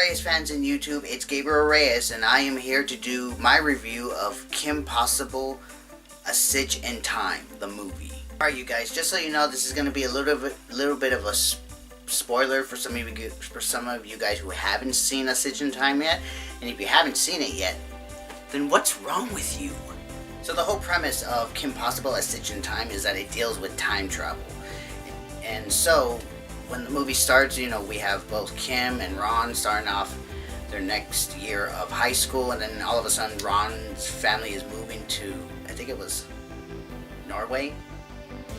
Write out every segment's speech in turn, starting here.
Reyes fans in YouTube, it's Gabriel Reyes, and I am here to do my review of Kim Possible, A Sitch In Time, the movie. Alright you guys, just so you know, this is going to be a little bit of a spoiler for some of you guys who haven't seen A Sitch In Time yet, and if you haven't seen it yet, then what's wrong with you? So the whole premise of Kim Possible, A Sitch In Time is that it deals with time travel. And so, when the movie starts, you know, we have both Kim and Ron starting off their next year of high school, and then all of a sudden Ron's family is moving to, I think it was Norway?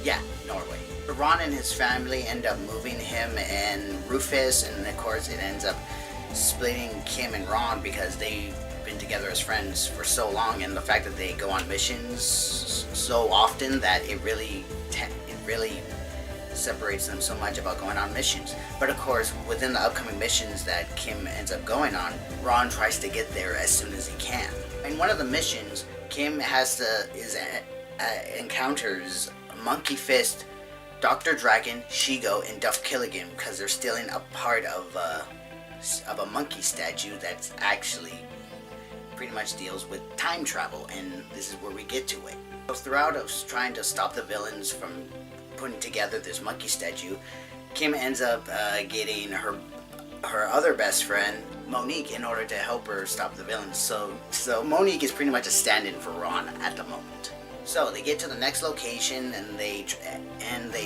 Yeah, Norway. Ron and his family end up moving him and Rufus, and of course it ends up splitting Kim and Ron because they've been together as friends for so long, and the fact that they go on missions so often that it really separates them so much about going on missions. But of course, within the upcoming missions that Kim ends up going on, Ron tries to get there as soon as he can. In one of the missions, Kim encounters Monkey Fist, Dr. Dragon, Shigo, and Duff Killigan because they're stealing a part of a monkey statue that's actually pretty much deals with time travel, and this is where we get to it. So throughout us trying to stop the villains from putting together this monkey statue, Kim ends up getting her other best friend, Monique, in order to help her stop the villains. So Monique is pretty much a stand-in for Ron at the moment. So they get to the next location and they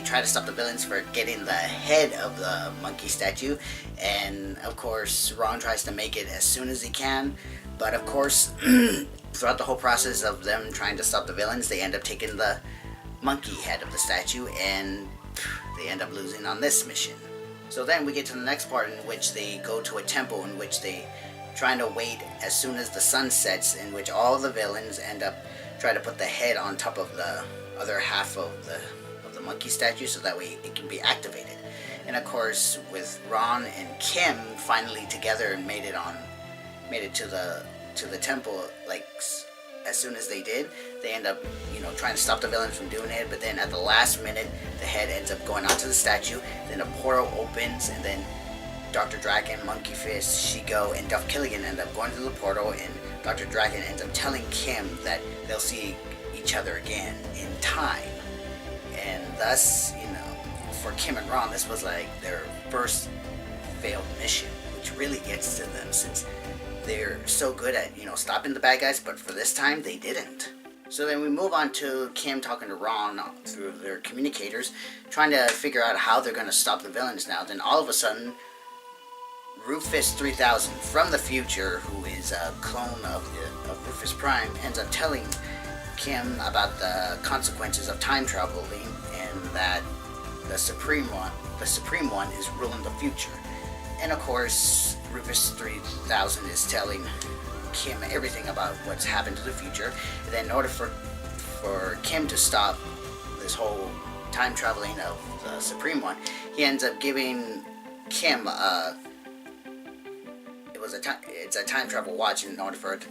try to stop the villains for getting the head of the monkey statue, and of course Ron tries to make it as soon as he can, but of course throughout the whole process of them trying to stop the villains, they end up taking the monkey head of the statue, and they end up losing on this mission. So then we get to the next part, in which they go to a temple, in which they trying to wait as soon as the sun sets, in which all the villains end up try to put the head on top of the other half of the monkey statue, so that way it can be activated. And of course, with Ron and Kim finally together and made it to the temple, like as soon as they did, they end up, you know, trying to stop the villains from doing it, but then at the last minute, the head ends up going onto the statue, then a portal opens, and then Dr. Dragon, Monkey Fist, Shigo, and Duff Killigan end up going through the portal, and Dr. Dragon ends up telling Kim that they'll see each other again in time. And thus, you know, for Kim and Ron, this was like their first failed mission, which really gets to them since they're so good at, you know, stopping the bad guys, but for this time they didn't. So then we move on to Kim talking to Ron through their communicators, trying to figure out how they're going to stop the villains now. Then all of a sudden, Rufus 3000 from the future, who is a clone of Rufus Prime, ends up telling Kim about the consequences of time traveling, and that the Supreme One is ruling the future. And of course, Rufus 3000 is telling Kim everything about what's happened to the future. And then in order for Kim to stop this whole time traveling of the Supreme One, he ends up giving Kim it's a time travel watch in order for her to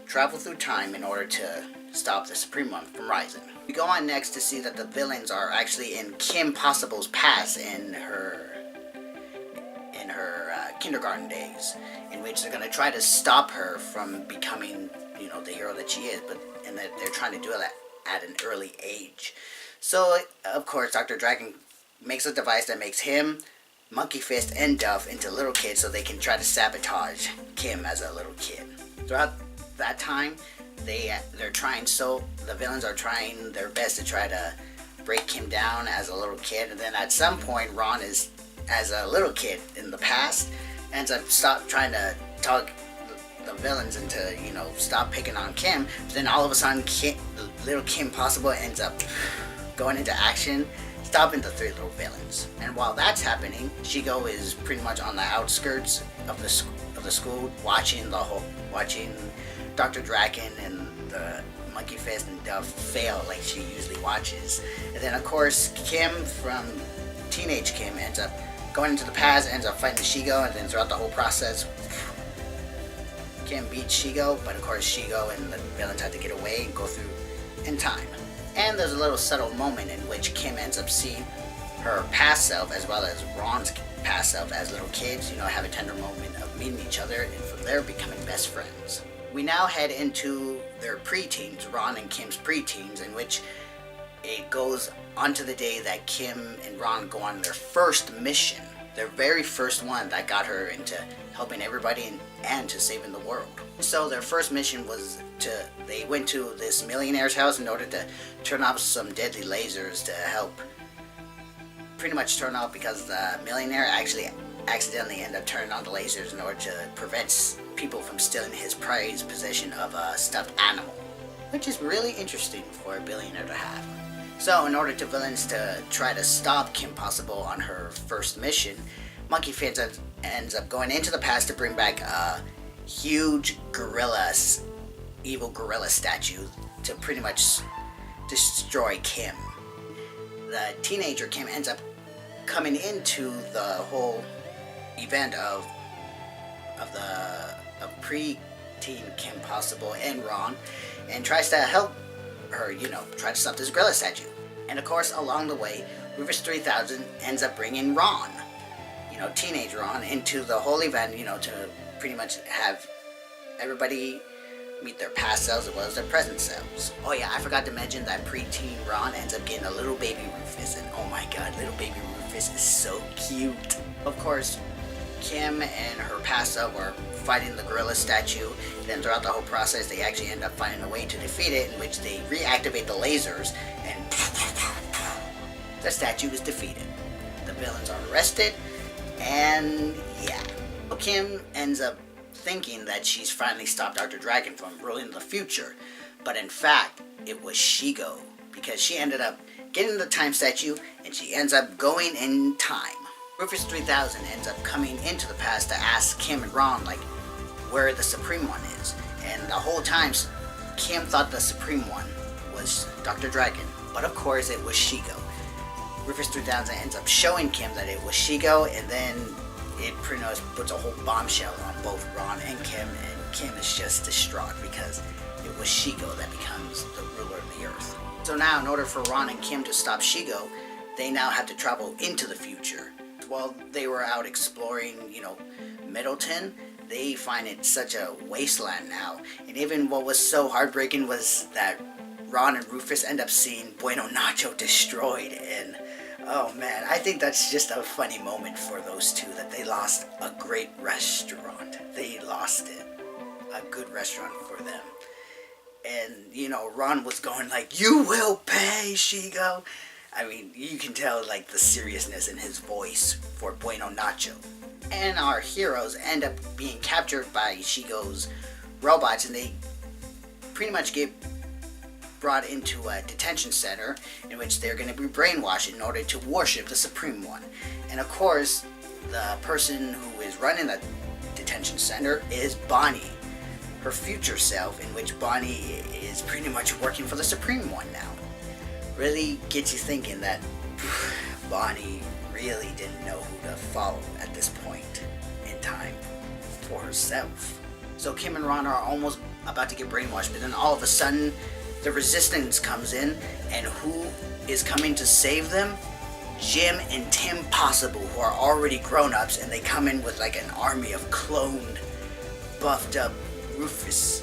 travel through time in order to stop the Supreme One from rising. We go on next to see that the villains are actually in Kim Possible's past, in her kindergarten days, in which they're going to try to stop her from becoming, you know, the hero that she is, and that they're trying to do that at an early age. So of course Dr. Dragon makes a device that makes him, Monkey Fist, and Duff into little kids, so they can try to sabotage Kim as a little kid. Throughout that time, the villains are trying their best to try to break Kim down as a little kid, and then at some point Ron is, as a little kid in the past, ends up trying to talk the villains into, you know, stop picking on Kim. But then all of a sudden, little Kim Possible ends up going into action, stopping the three little villains. And while that's happening, Shigo is pretty much on the outskirts of the school, watching Dr. Dragon and the Monkey Fist and Duff fail like she usually watches. And then of course Kim from Teenage Kim ends up going into the past, ends up fighting Shigo, and then throughout the whole process, Kim beats Shigo, but of course Shigo and the villains have to get away and go through in time. And there's a little subtle moment in which Kim ends up seeing her past self as well as Ron's past selves as little kids, have a tender moment of meeting each other, and from there becoming best friends. We now head into their preteens, Ron and Kim's preteens, in which it goes onto the day that Kim and Ron go on their first mission. Their very first one that got her into helping everybody and to saving the world. So their first mission was they went to this millionaire's house in order to turn off some deadly lasers to help pretty much turn off, because the millionaire actually accidentally ended up turning on the lasers in order to prevent people from stealing his prized possession of a stuffed animal, which is really interesting for a billionaire to have. So in order to villains to try to stop Kim Possible on her first mission, Monkey Fans ends up going into the past to bring back a huge evil gorilla statue to pretty much destroy Kim. The teenager Kim ends up coming into the whole event of pre-teen Kim Possible and Ron, and tries to help her, try to stop this gorilla statue. And of course, along the way, Rufus 3000 ends up bringing Ron, teenage Ron, into the whole event, to pretty much have everybody meet their past selves as well as their present selves. Oh yeah, I forgot to mention that preteen Ron ends up getting a little baby Rufus, and oh my god, little baby Rufus is so cute. Of course, Kim and her past self are fighting the gorilla statue. Then throughout the whole process, they actually end up finding a way to defeat it, in which they reactivate the lasers, and the statue is defeated. The villains are arrested, and yeah. So Kim ends up thinking that she's finally stopped Dr. Dragon from ruling the future, but in fact, it was Shigo, because she ended up getting the time statue, and she ends up going in time. Rufus 3000 ends up coming into the past to ask Kim and Ron, where the Supreme One is. And the whole time, Kim thought the Supreme One was Dr. Dragon, but of course it was Shigo. Rufus 3000 ends up showing Kim that it was Shigo, and then it pretty much puts a whole bombshell on both Ron and Kim is just distraught because it was Shigo that becomes the ruler of the Earth. So now, in order for Ron and Kim to stop Shigo, they now have to travel into the future. While they were out exploring, Middleton, they find it such a wasteland now. And even what was so heartbreaking was that Ron and Rufus end up seeing Bueno Nacho destroyed. And oh man, I think that's just a funny moment for those two, that they lost a great restaurant. They lost it. A good restaurant for them. And, Ron was going "You will pay, Shigo." I mean, you can tell, the seriousness in his voice for Bueno Nacho. And our heroes end up being captured by Shigo's robots, and they pretty much get brought into a detention center in which they're going to be brainwashed in order to worship the Supreme One. And of course, the person who is running the detention center is Bonnie, her future self, in which Bonnie is pretty much working for the Supreme One now. Really gets you thinking that Bonnie really didn't know who to follow at this point in time for herself. So Kim and Ron are almost about to get brainwashed, but then all of a sudden the Resistance comes in, and who is coming to save them? Jim and Tim Possible, who are already grown-ups, and they come in with an army of cloned, buffed up Rufuses.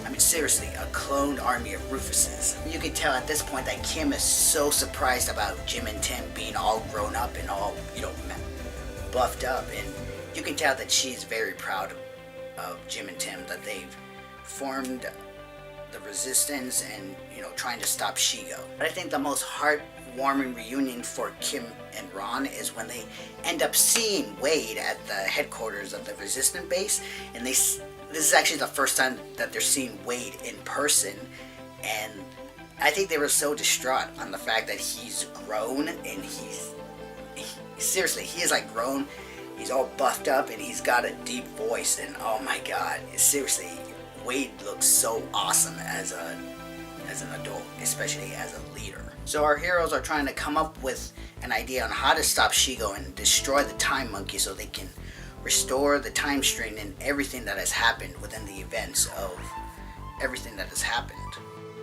I mean, seriously, a cloned army of Rufuses. You can tell at this point that Kim is so surprised about Jim and Tim being all grown up and all, buffed up. And you can tell that she's very proud of Jim and Tim, that they've formed the Resistance and, trying to stop Shigo. But I think the most heartwarming reunion for Kim and Ron is when they end up seeing Wade at the headquarters of the Resistance base, and this is actually the first time that they're seeing Wade in person, and I think they were so distraught on the fact that he's grown, and seriously, he is grown, he's all buffed up, and he's got a deep voice, and oh my god, seriously, Wade looks so awesome as an adult, especially as a leader. So our heroes are trying to come up with an idea on how to stop Shigo and destroy the Time Monkey so they can restore the time stream and everything that has happened within the events of everything that has happened.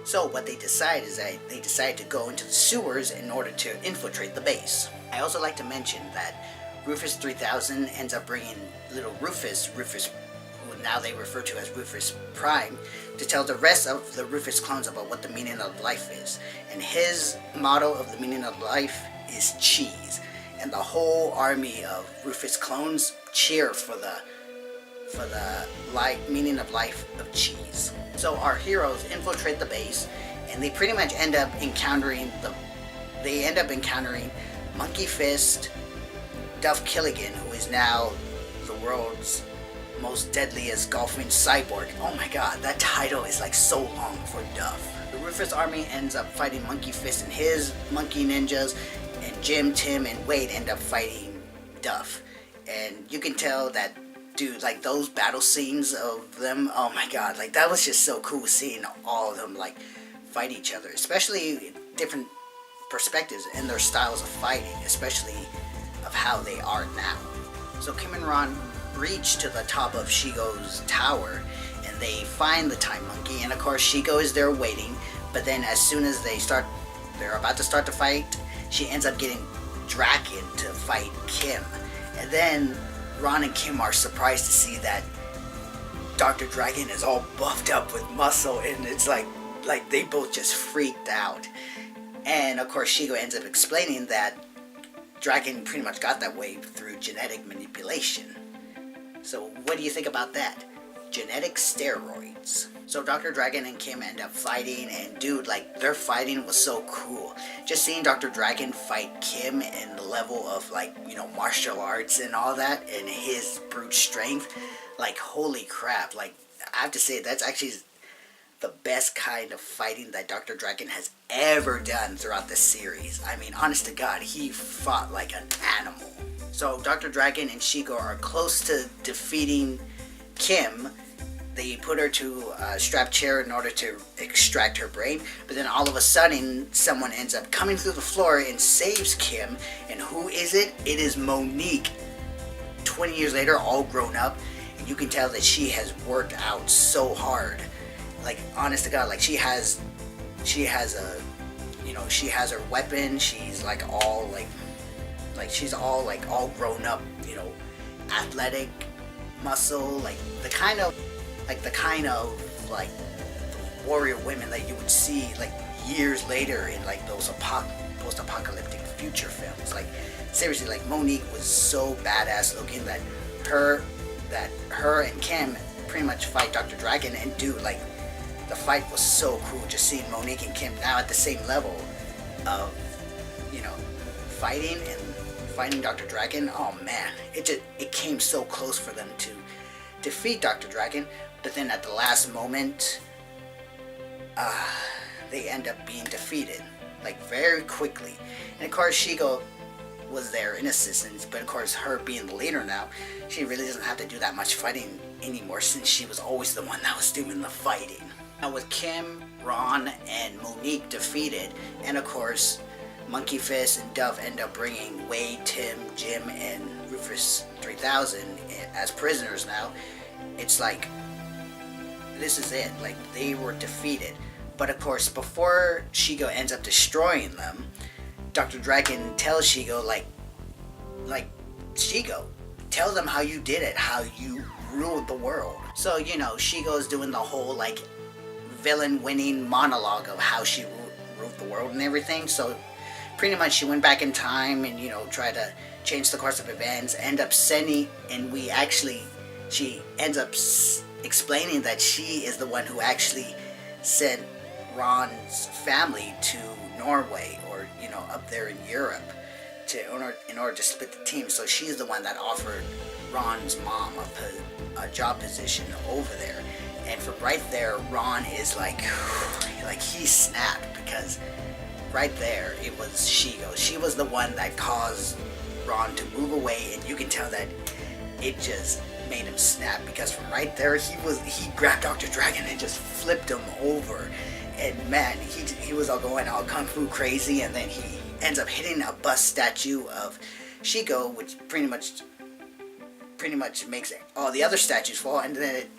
So what they decide is that they decide to go into the sewers in order to infiltrate the base. I also like to mention that Rufus 3000 ends up bringing little Rufus, who now they refer to as Rufus Prime, to tell the rest of the Rufus clones about what the meaning of life is. And his motto of the meaning of life is cheese. And the whole army of Rufus clones cheer for the meaning of life of cheese. So our heroes infiltrate the base, and they pretty much end up encountering Monkey Fist, Duff Killigan, who is now the world's most deadliest golfing cyborg. Oh my god, that title is like so long for Duff. The Rufus army ends up fighting Monkey Fist and his monkey ninjas, and Jim, Tim, and Wade end up fighting Duff. And you can tell that, dude, like those battle scenes of them, oh my god, like that was just so cool seeing all of them like fight each other, especially different perspectives and their styles of fighting, especially of how they are now. So Kim and Ron reach to the top of Shigo's tower, and they find the Time Monkey, and of course Shigo is there waiting, but then as soon as they're about to start the fight, she ends up getting Draken to fight Kim. And then Ron and Kim are surprised to see that Dr. Dragon is all buffed up with muscle, and it's like they both just freaked out. And of course Shigo ends up explaining that Dragon pretty much got that way through genetic manipulation. So what do you think about that? Genetic steroids. So Dr. Dragon and Kim end up fighting, and dude, like their fighting was so cool. Just seeing Dr. Dragon fight Kim in the level of like, you know, martial arts and all that, and his brute strength, like holy crap. Like I have to say, that's actually the best kind of fighting that Dr. Dragon has ever done throughout the series. I mean, honest to God, he fought like an animal. So Dr. Dragon and Shigo are close to defeating Kim. They put her to a strapped chair in order to extract her brain, but then all of a sudden someone ends up coming through the floor and saves Kim. And who is it? It is Monique, 20 years later, all grown up, and you can tell that she has worked out so hard. Like honest to God, like she has a, you know, she has her weapon. She's like all she's all grown up, you know, athletic, muscle, like the kind of warrior women that you would see like years later in like those post-apocalyptic future films. Like seriously, like Monique was so badass looking that her and Kim pretty much fight Dr. Dragon, and dude, like the fight was so cool. Just seeing Monique and Kim now at the same level of, you know, fighting Dr. Dragon. Oh man, it came so close for them to defeat Dr. Dragon, but then at the last moment, they end up being defeated, like very quickly. And of course Shigo was there in assistance, but of course her being the leader now, she really doesn't have to do that much fighting anymore, since she was always the one that was doing the fighting. Now with Kim, Ron, and Monique defeated, and of course Monkey Fist and Duff end up bringing Wade, Tim, Jim, and Rufus 3000 as prisoners now. It's like, this is it. Like, they were defeated. But of course, before Shigo ends up destroying them, Dr. Dragon tells Shigo, like, Shigo, tell them how you did it, how you ruled the world. So, you know, Shigo's doing the whole, like, villain-winning monologue of how she ruled the world and everything. So pretty much she went back in time and, you know, tried to change the course of events, end up sending, and she ends up explaining that she is the one who actually sent Ron's family to Norway, or, you know, up there in Europe, in order to split the team. So she's the one that offered Ron's mom a job position over there. And from right there, Ron is like he snapped, because right there it was Shigo. She was the one that caused Ron to move away, and you can tell that it just made him snap, because from right there he grabbed Dr. Dragon and just flipped him over. And man, he was all going all kung fu crazy, and then he ends up hitting a bust statue of Shigo, which pretty much makes all the other statues fall, and then it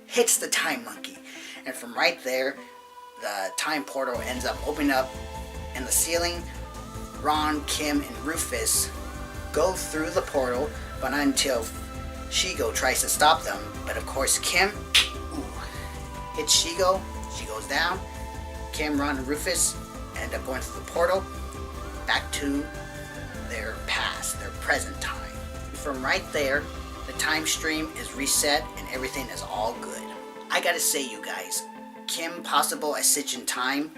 hits the Time Monkey. And from right there, the time portal ends up opening up in the ceiling. Ron, Kim, and Rufus go through the portal, but not until Shigo tries to stop them. But of course, Kim hits Shigo. She goes down. Kim, Ron, and Rufus end up going through the portal back to their past, their present time. From right there, the time stream is reset and everything is all good. I gotta say, you guys, Kim Possible as Sitch In Time,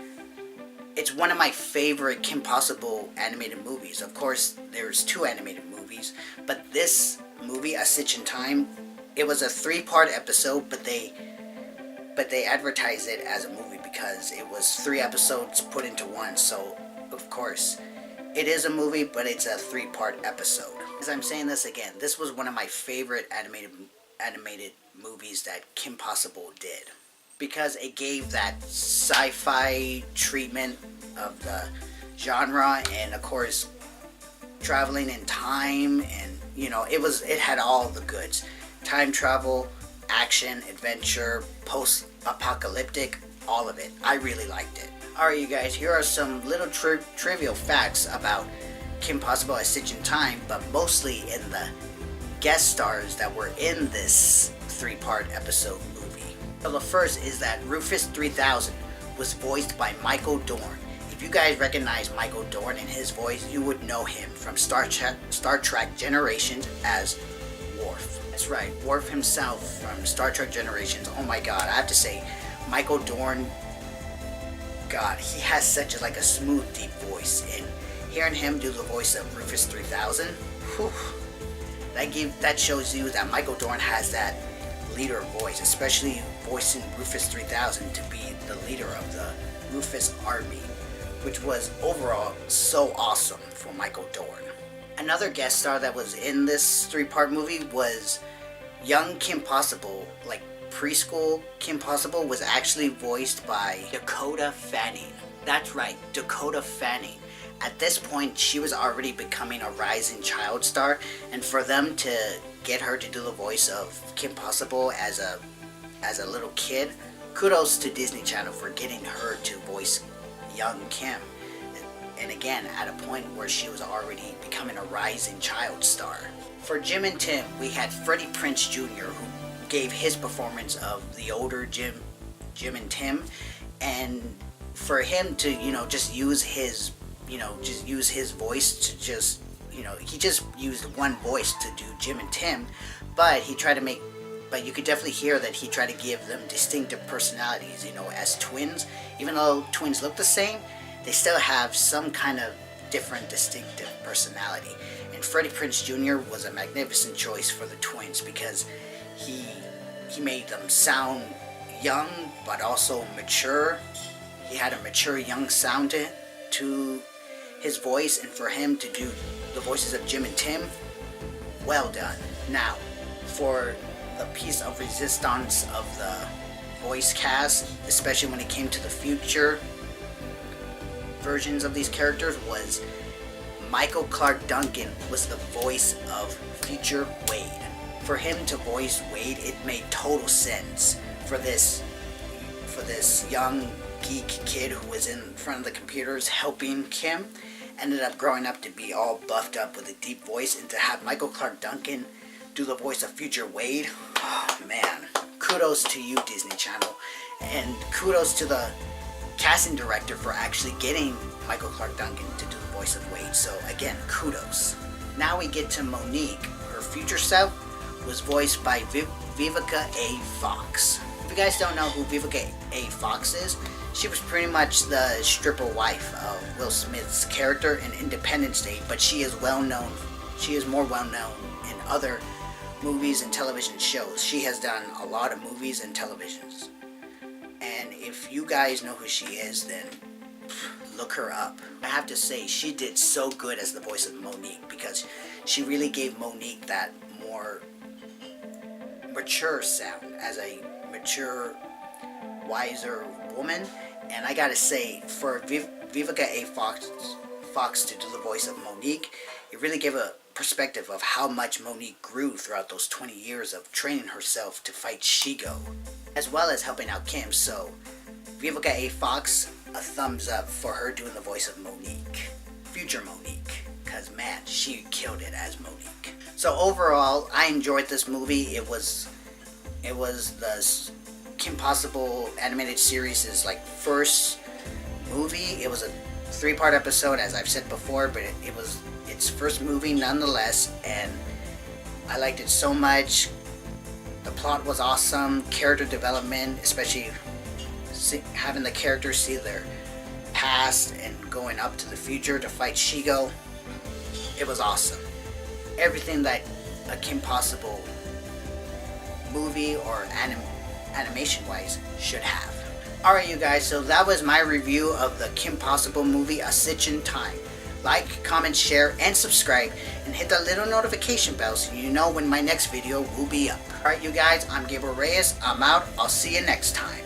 it's one of my favorite Kim Possible animated movies. Of course, there's 2 animated movies, but this movie, A Sitch In Time, it was a 3-part episode, but they advertised it as a movie because it was 3 episodes put into one. So, of course, it is a movie, but it's a 3-part episode. As I'm saying this again, this was one of my favorite animated movies that Kim Possible did, because it gave that sci-fi treatment of the genre, and of course traveling in time, and it had all the goods: time travel, action, adventure, post-apocalyptic, all of it. I really liked it. Alright, you guys, here are some little trivial facts about Kim Possible as Sitch In Time, but mostly in the guest stars that were in this 3-part episode movie. So the first is that Rufus 3000 was voiced by Michael Dorn. If you guys recognize Michael Dorn and his voice, you would know him from Star Trek Generations as Worf. That's right, Worf himself from Star Trek Generations. Oh my god, I have to say, Michael Dorn, god, he has such a smooth, deep voice, and hearing him do the voice of Rufus 3000, whew, that shows you that Michael Dorn has that leader voice, especially voicing Rufus 3000 to be the leader of the Rufus army, which was overall so awesome for Michael Dorn. Another guest star that was in this 3-part movie was young Kim Possible, preschool Kim Possible, was actually voiced by Dakota Fanning. That's right, Dakota Fanning. At this point, she was already becoming a rising child star, and for them to get her to do the voice of Kim Possible as a little kid, kudos to Disney Channel for getting her to voice young Kim. And again, at a point where she was already becoming a rising child star. For Jim and Tim, we had Freddie Prinze Jr., who gave his performance of the older Jim and Tim, and for him to just use his voice to he just used one voice to do Jim and Tim, but you could definitely hear that he tried to give them distinctive personalities, as twins. Even though twins look the same, they still have some kind of different distinctive personality. And Freddie Prinze Jr. was a magnificent choice for the twins because he made them sound young but also mature. He had a mature young sound to his voice, and for him to do the voices of Jim and Tim, well done. Now, for the piece of resistance of the voice cast, especially when it came to the future versions of these characters, was Michael Clark Duncan was the voice of future Wade. For him to voice Wade, it made total sense for this young geek kid who was in front of the computers helping Kim, ended up growing up to be all buffed up with a deep voice, and to have Michael Clark Duncan do the voice of future Wade, oh man, kudos to you, Disney Channel, and kudos to the casting director for actually getting Michael Clark Duncan to do the voice of Wade. So again, kudos. Now we get to Monique. Her future self was voiced by Vivica A. Fox. If you guys don't know who Vivica A. Fox is, she was pretty much the stripper wife of Will Smith's character in Independence Day, but she is more well known in other movies and television shows. She has done a lot of movies and televisions. And if you guys know who she is, then look her up. I have to say, she did so good as the voice of Monique, because she really gave Monique that more mature sound, as a mature, wiser woman. And I gotta say, for Vivica A. Fox to do the voice of Monique, it really gave a perspective of how much Monique grew throughout those 20 years of training herself to fight Shigo, as well as helping out Kim. So Vivica A. Fox, a thumbs up for her doing the voice of Monique, future Monique, because because man, she killed it as Monique. So overall, I enjoyed this movie. It was the Kim Possible animated series' like first movie. It was a 3-part episode, as I've said before, but it was its first movie nonetheless, and I liked it so much. The plot was awesome, character development, especially having the characters see their past and going up to the future to fight Shigo. It was awesome. Everything that a Kim Possible movie or animation wise should have. Alright you guys, so that was my review of the Kim Possible movie, A Sitch In Time. Like, comment, share, and subscribe, and hit that little notification bell so you know when my next video will be up. Alright you guys, I'm Gabriel Reyes, I'm out, I'll see you next time.